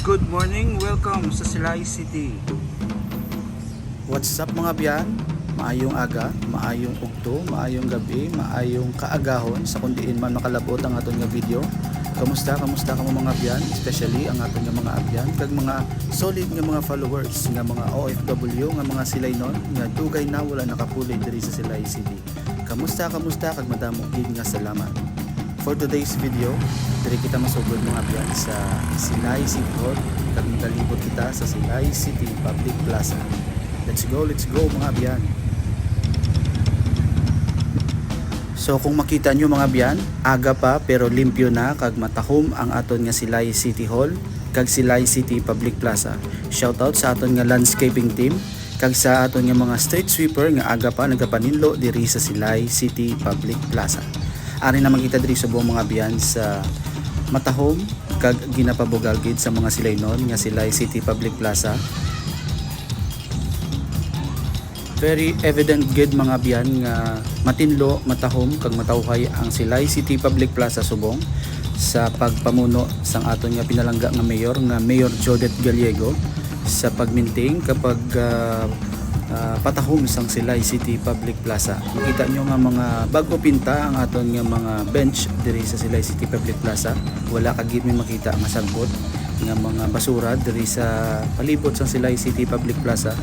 Good morning, welcome sa Silay City. What's up mga biyan? Maayong aga, maayong ugto, maayong gabi, maayong kaagahon sa kundiin man makalabot ang aton nga video. Kamusta ka mo mga biyan, especially ang aton nga mga abyan kag mga solid nga mga followers nga mga OFW nga mga Silaynon nga dugay na wala nakapulay diri sa Silay City. Kamusta kag madamo gid nga salamat. For today's video, diri kita masugod mga biyan sa Silay City Hall kag magalibot kita sa Silay City Public Plaza. Let's go mga biyan. So kung makita nyo mga biyan, aga pa pero limpyo na kag matahom ang aton nga Silay City Hall kag Silay City Public Plaza. Shoutout sa aton nga landscaping team kag sa aton nga mga street sweeper nga aga pa nagapaninlo diri sa Silay City Public Plaza. Ari na makita diri sa buong mga biyan sa matahom kag ginapabugal gid sa mga Silaynon nga Silay City Public Plaza. Very evident gid mga biyan nga matinlo, matahom kag matawhay ang Silay City Public Plaza subong sa pagpamuno sang aton nga pinalangga nga mayor nga Mayor Jodette Gallego sa pagminting kapag patahom sang Silay City Public Plaza. Makita nyo nga mga bago pinta ang aton nga mga bench diri sa Silay City Public Plaza. Wala ka gid may makita nga sagbot nga mga basura diri sa palibot sang Silay City Public Plaza.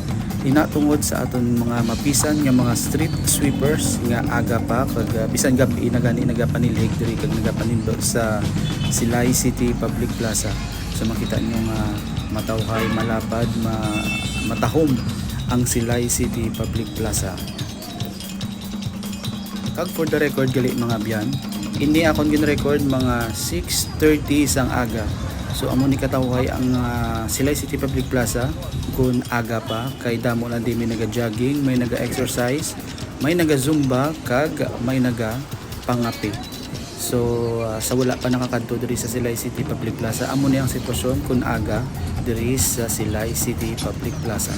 Inatungod sa aton mga mapisan nga mga street sweepers nga aga pa kag bisan gabi nagapanilhig diri kag nagapanindot sa Silay City Public Plaza. So makita nyo nga matawhay, malapad, matahom ang Silay City Public Plaza. Kag for the record gali mga biyan, ini akong gin-record mga 6:30 sang aga. So amo ni katawhay ang Silay City Public Plaza kun aga pa kay damo lang di may naga-jogging, may naga-exercise, may naga-zumba kag may naga-pangapi. So sa wala pa nakakadto diri sa Silay City Public Plaza, amo ni ang sitwasyon kun aga diri sa Silay City Public Plaza.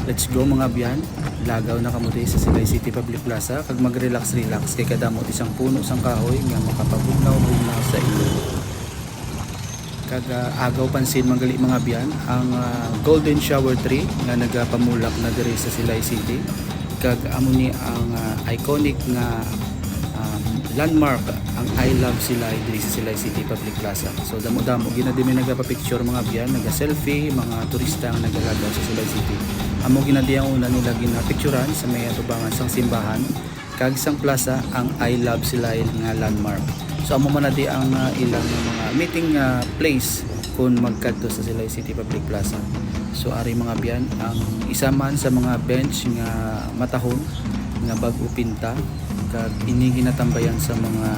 Let's go mga biyan, lagaw na kamo diri sa Silay City Public Plaza kag mag-relax kay kadamot isang puno sang kahoy nga makapabugnaw sa ilo. Kag agaw pansin manggali mga biyan ang golden shower tree nga nagapamulak na diri sa Silay City kag amo ni ang iconic nga landmark ang I Love Silay diri sa Silay City Public Plaza. So damo-damo ginadi may nagapa-picture mga biyan, naga-selfie, mga turista ang nagalagaw sa Silay City. Amo ginadi ang una nila gina-picturean sa may atubangan sang simbahan kag sang plaza ang I Love Silay nga landmark. So amo man di ang ilang mga meeting place kung magkadto sa Silay City Public Plaza. So ari mga biyan ang isa man sa mga bench nga matahom nga bag-o pinta kag ini ginatambayan sa mga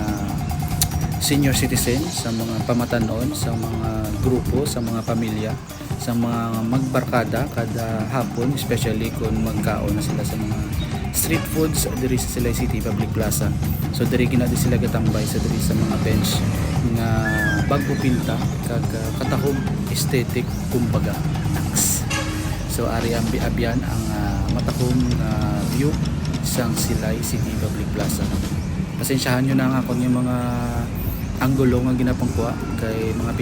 senior citizen, sa mga pamatanon, sa mga grupo, sa mga pamilya, sa mga magbarkada kada hapon, especially kung magkaon na sila sa mga street foods diri sa Silay City Public Plaza. So diri ginadi sila gatambay sa diri sa mga bench nga bag-o pinta kag katahog aesthetic kumbaga. So ari ang biabyan ang matahom na view sang Silay City Public Plaza. Pasensyahan nyo na ang akong yung mga anggulo nga ginapangkuha kay mga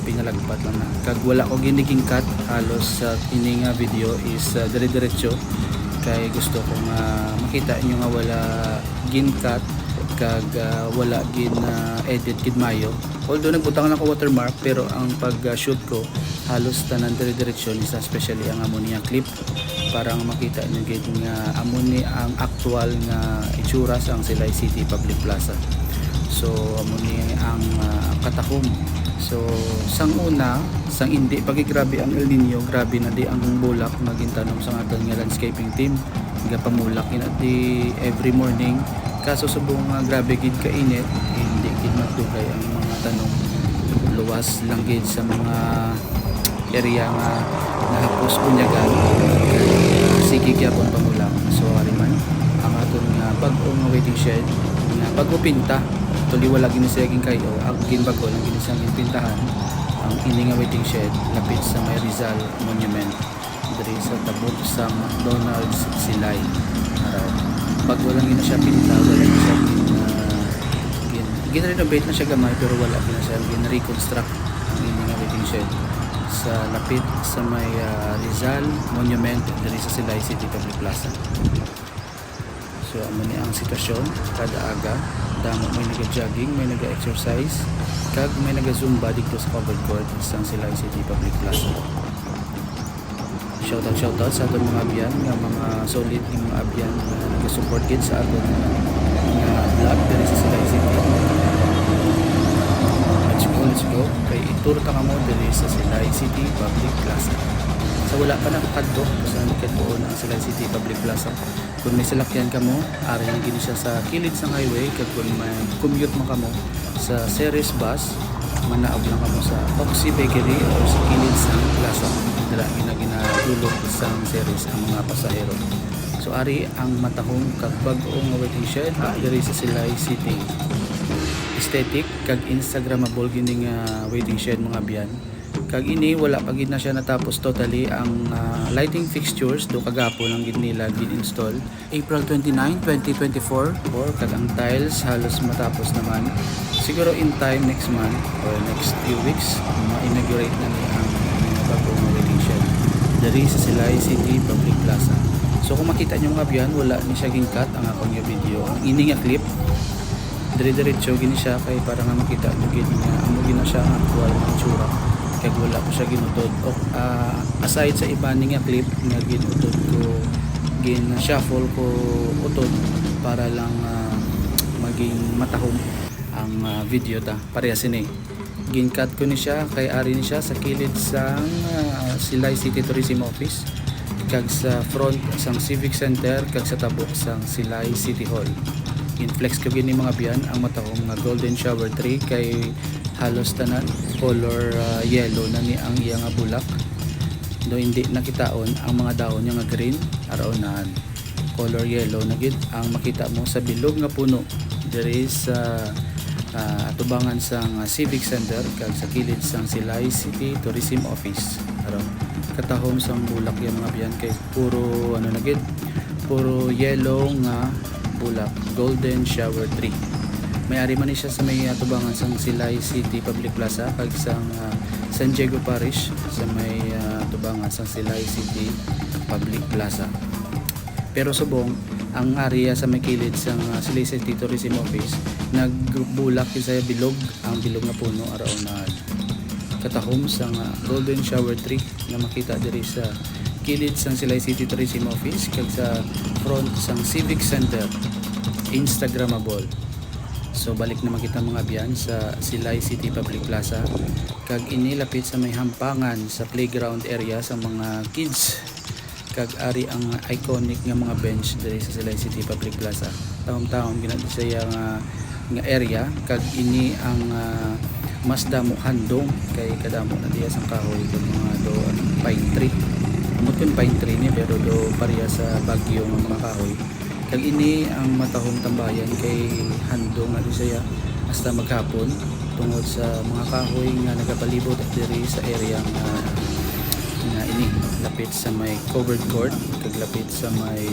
pinalagpat lang na. Kag wala ko giniging cut halos sa ini nga video is dire-diretso kay gusto kong makita nyo nga wala gin cut kag wala gin edit gid mayo. Although nagbutang na ko watermark pero ang pag-shoot ko halos tanan dire-diretso isa especially ang amo niya clip para makita nyo gid nga amo ni ang actual nga itsura sa ang Silay City Public Plaza. So amo ni ang katahom. So sang una, sang hindi pagigrabe ang El Nino, grabe na di ang bulak nagintanom sa aton nga landscaping team. Nga pamulak di every morning. Kaso subong grabe gid ka init, hindi gid matugay ang mga tanong. Luwas lang gid sa mga area nga nahapos kunyagan sige gyapon pamulak. So ari man ang aton nga bag-o nga waiting shed nga bag-o pinta tuli wala giniseging kayo ang ginbago lang ginisang pintahan ang ini nga waiting shed lapit sa may Rizal Monument diri sa tabok sa McDonald's Silay. Araw bago lang gina siya pinta, wala siya gin-renovate na siya gamay pero wala gina siya gin-reconstruct ang ini nga waiting shed. sa lapit sa may Rizal Monument diri sa Silay City Public Plaza. So amo ni ang sitwasyon kada aga, damo may naga-jogging, may naga-exercise, kag may naga-zumba dito sa covered court sa Silay City Public Plaza. Shoutout sa aton mga abyan nga mga solid ng mga abyan na nag-support gid sa aton nga vlog diri sa Silay City. Let's go. Kay itur ta kamo diri sa Silay City Public Plaza. Sa wala pa nakakadto sa nakatuon ang Silay City Public Plaza. Kung may salakyan kamo, ari na gid siya sa kilid sa highway, kag kung may commute mo kamo sa Ceres bus, manaog lang kamo sa Oxy Bakery o sa kilid sa plaza. Dala ginadulog sa Ceres ang mga pasahero. So ari ang matahong kag bag-ong waiting shed diri sa Silay City. Aesthetic kag instagrammable gining waiting shed mga abyan. Kag ini wala pa gid na siya natapos totally ang lighting fixtures do kagapon ang gid nila gin-install April 29, 2024 kag ang tiles halos matapos naman. Siguro in time next month or next few weeks ma-inaugurate na ni ang bagong waiting shed diri sa Silay City Public Plaza. So kung makita niyo mga abyan, wala ni siya gin-cut ang akong video. Ang ini nga clip dire-diretso gini siya kay para nga makita mo gid nga amo gina siya ang actual na itsura kag wala ko siya ginutod o aside sa iba ni nga clip nga ginutod ko gin shuffle ko utod para lang maging matahom ang video ta pareha sini gin cut ko ni siya kay ari ni siya sa kilid sang Silay City Tourism Office kag sa front sang Civic Center kag sa tabok sang Silay City Hall. In-flex ko gini mga biyan ang matahong nga golden shower tree kay halos tanan color yellow na ni ang iya nga bulak. Do hindi nakitaon ang mga dahon niya nga green around color yellow na gid ang makita mo sa bilog nga puno diri sa atubangan sang Civic Center kag sa kilid sang Silay City Tourism Office. Aron katahom sang bulak yang mga biyan kay puro ano na gid puro yellow nga bulak, golden shower tree. May-ari man ni siya sa may atubangan sang Silay City Public Plaza kag sang San Diego Parish sa may atubangan sang Silay City Public Plaza. Pero subong ang area sa may kilid sang Silay City Tourism Office nagbulak sa bilog ang bilog nga puno aron na katahom sang golden shower tree nga makita diri sa kilid sang Silay City Tourism Office kag sa front sang Civic Center instagrammable. So balik na makita mga biyan sa Silay City Public Plaza kag inilapit sa may hampangan sa playground area sa mga kids kag ari ang iconic nga mga bench diri sa Silay City Public Plaza. Taon-taon ginadto siya nga area kag ini ang mas damo handong kay kadamo na diya sang kahoy kag mga do pine tree. Amot kun pine tree ni pero do pareha sa bagyo nga mga kahoy. Kag ini ang matahong tambayan kay handong na siya hasta maghapon tungod sa mga kahoy nga nagapalibot diri sa area nga ini lapit sa may covered court kag lapit sa may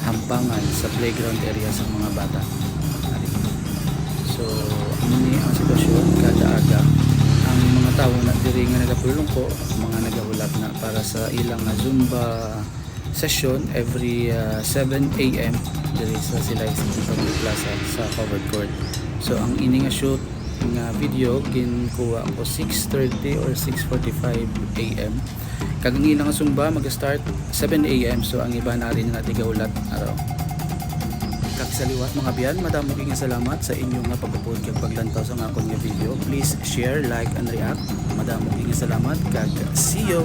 hampangan sa playground area sa mga bata. So ini ang sitwasyon kada aga ang mga tawo na diri nga nagapulong ko mga nagahulat na para sa ilang Zumba session every 7 AM diri sa Silay City Public Plaza sa covered court. So ang ini nga shoot nga video ginkuha ko 6:30 or 6:45 AM. Kag ang ilang Zumba mag-start 7 AM, so ang iba na rin natin gaulat araw. Kag sa liwat mga biyan, madamo kayong salamat sa inyong nga pag-upload kag paglantaw sa akong nga video. Please share, like and react. Madamo kayong salamat kag see you.